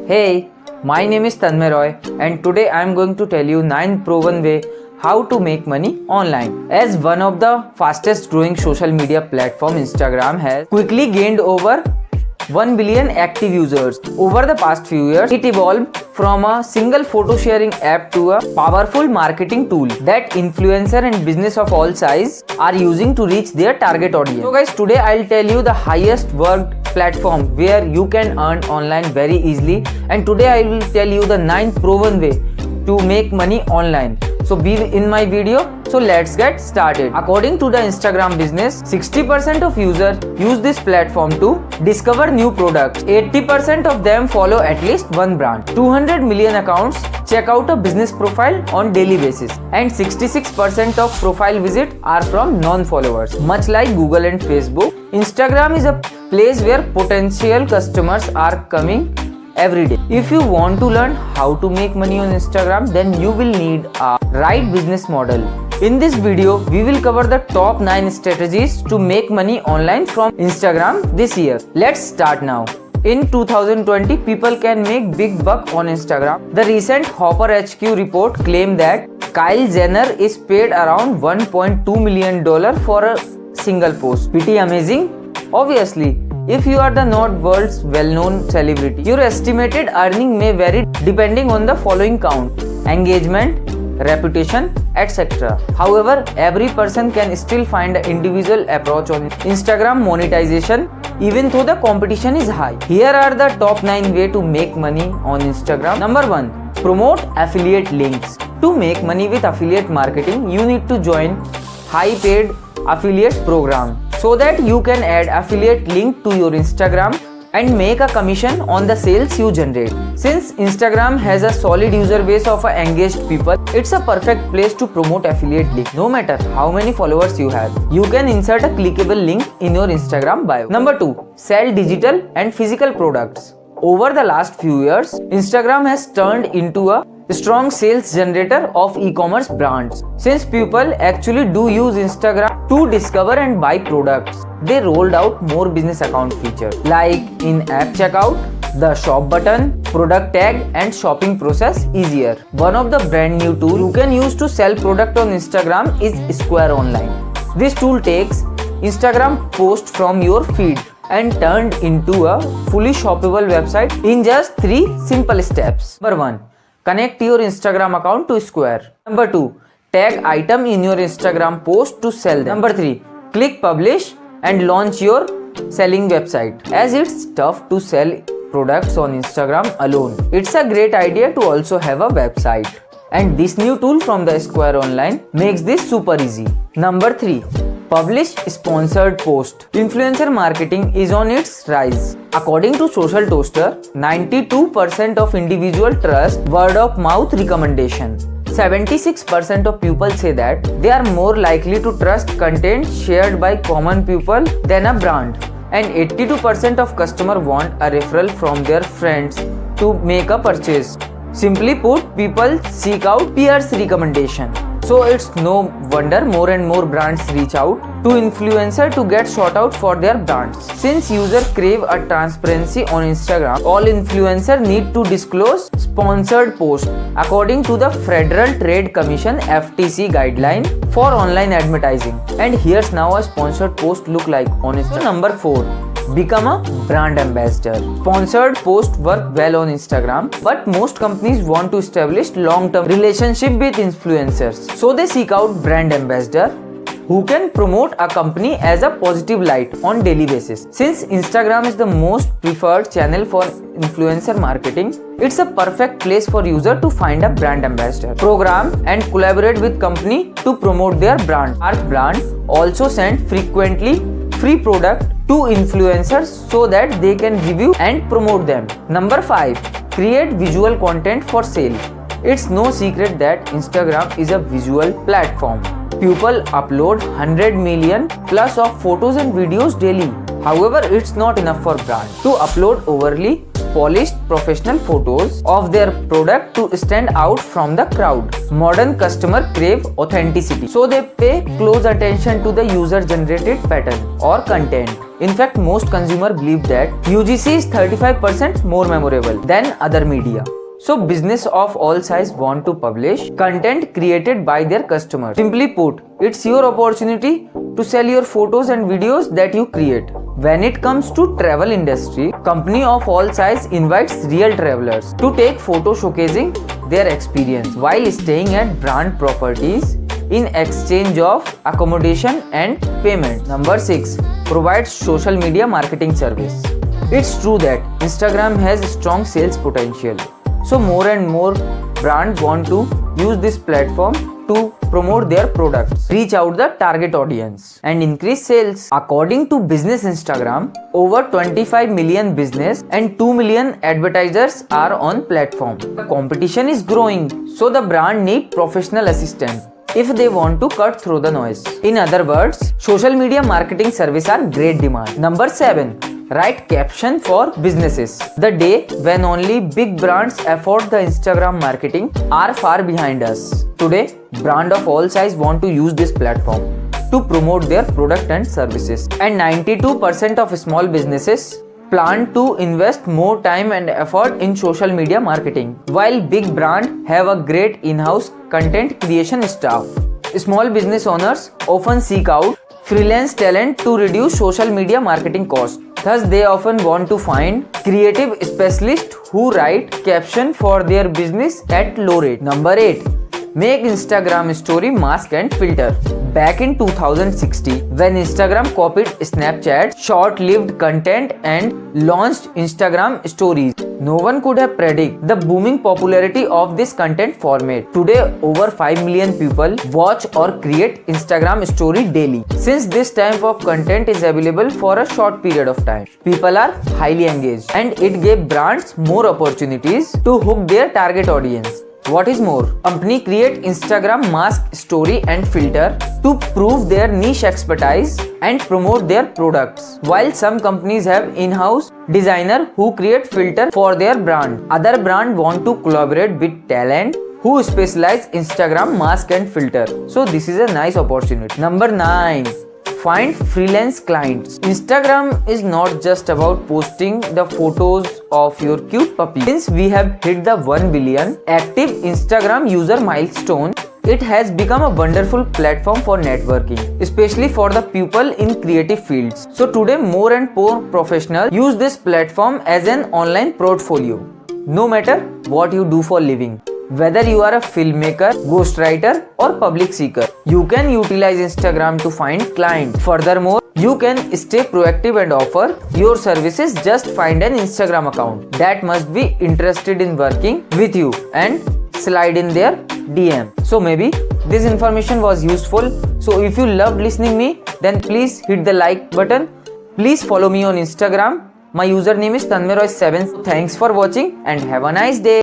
Hey, my name is Tanmay Roy and today I am going to tell you 9 proven way how to make money online. As one of the fastest growing social media platform, Instagram has quickly gained over 1 billion active users. Over the past few years, it evolved from a single photo sharing app to a powerful marketing tool that influencer and business of all size are using to reach their target audience. So guys, today I'll tell you the highest worked platform where you can earn online very easily, and today I will tell you the 9 proven way to make money online. So be in my video. So let's get started. According to the Instagram business, 60% of users use this platform to discover new products. 80% of them follow at least one brand. 200 million accounts check out a business profile on daily basis, and 66% of profile visits are from non-followers. Much like Google and Facebook, Instagram is a place where potential customers are coming every day. If you want to learn how to make money on Instagram, then you will need a right business model. In this video, we will cover the top 9 strategies to make money online from Instagram this year. Let's start now. In 2020, people can make big buck on Instagram. The recent Hopper HQ report claimed that Kyle Jenner is paid around $1.2 million for a single post. Pretty amazing? Obviously, if you are the not world's well-known celebrity, your estimated earning may vary depending on the following count: engagement, reputation, etc. However, every person can still find an individual approach on Instagram monetization, even though the competition is high. Here are the top 9 ways to make money on Instagram. Number 1. Promote affiliate links. To make money with affiliate marketing, you need to join high paid affiliate program, so that you can add affiliate link to your Instagram and make a commission on the sales you generate. Since Instagram has a solid user base of engaged people, it's a perfect place to promote affiliate link. No matter how many followers you have, you can insert a clickable link in your Instagram bio. Number 2. Sell digital and physical products. Over the last few years, Instagram has turned into a strong sales generator of e-commerce brands. Since people actually do use Instagram to discover and buy products, they rolled out more business account features like in-app checkout, the shop button, product tag, and shopping process easier. One of the brand new tools you can use to sell product on Instagram is Square Online. This tool takes Instagram post from your feed and turned into a fully shoppable website in just 3 simple steps. Number 1. Connect your Instagram account to Square. Number 2. Tag item in your Instagram post to sell them. Number 3. Click publish and launch your selling website. As it's tough to sell products on Instagram alone, it's a great idea to also have a website. And this new tool from the Square Online makes this super easy. Number 3. Publish sponsored post. Influencer marketing is on its rise. According to Social Toaster, 92% of individuals trust word of mouth recommendation. 76% of people say that they are more likely to trust content shared by common people than a brand. And 82% of customers want a referral from their friends to make a purchase. Simply put, people seek out peers' recommendation. So it's no wonder more and more brands reach out to influencers to get shout out for their brands. Since users crave a transparency on Instagram, all influencers need to disclose sponsored posts according to the Federal Trade Commission (FTC) guideline for online advertising. And here's now a sponsored post look like on Instagram. So number 4. Become a brand ambassador. Sponsored posts work well on Instagram, but most companies want to establish long-term relationship with influencers. So they seek out brand ambassador who can promote a company as a positive light on daily basis. Since Instagram is the most preferred channel for influencer marketing, it's a perfect place for user to find a brand ambassador program and collaborate with company to promote their brand. Our brand also send frequently free product to influencers so that they can review and promote them. Number 5. Create visual content for sale. It's no secret that Instagram is a visual platform. People upload 100 million plus of photos and videos daily. However, it's not enough for brands to upload overly polished professional photos of their product to stand out from the crowd. Modern customers crave authenticity, so they pay close attention to the user generated pattern or content. In fact, most consumers believe that UGC is 35% more memorable than other media. So business of all size want to publish content created by their customers. Simply put, it's your opportunity to sell your photos and videos that you create. When it comes to travel industry, company of all size invites real travelers to take photo showcasing their experience while staying at brand properties in exchange of accommodation and payment. Number 6. Provides social media marketing service. It's true that Instagram has strong sales potential. So more and more brands want to use this platform to promote their products, reach out the target audience and increase sales. According to Business Instagram, over 25 million business and 2 million advertisers are on platform. The competition is growing, so the brand need professional assistant if they want to cut through the noise. In other words, social media marketing services are great demand. Number 7. Write caption for businesses. The day when only big brands afford the Instagram marketing are far behind us. Today, brands of all size want to use this platform to promote their product and services. And 92% of small businesses plan to invest more time and effort in social media marketing, while big brands have a great in-house content creation staff. Small business owners often seek out freelance talent to reduce social media marketing costs. Thus, they often want to find creative specialists who write caption for their business at low rate. Number 8. Make Instagram story mask and filter. Back in 2016, when Instagram copied Snapchat's short-lived content and launched Instagram stories, no one could have predicted the booming popularity of this content format. Today, over 5 million people watch or create Instagram story daily. Since this type of content is available for a short period of time, people are highly engaged and it gave brands more opportunities to hook their target audience. What is more, company create Instagram mask story and filter to prove their niche expertise and promote their products. While some companies have in-house designer who create filter for their brand, other brand want to collaborate with talent who specialize Instagram mask and filter. So this is a nice opportunity. Number 9. Find freelance clients. Instagram is not just about posting the photos of your cute puppy. Since we have hit the 1 billion active Instagram user milestone, it has become a wonderful platform for networking, especially for the people in creative fields. So today, more and more professionals use this platform as an online portfolio, no matter what you do for living. Whether you are a filmmaker, ghostwriter or public seeker, you can utilize Instagram to find clients. Furthermore, you can stay proactive and offer your services. Just find an Instagram account that must be interested in working with you and slide in their DM. So maybe this information was useful. So if you loved listening me, then please hit the like button. Please follow me on Instagram. My username is Tanmay Roy 7. Thanks for watching and have a nice day.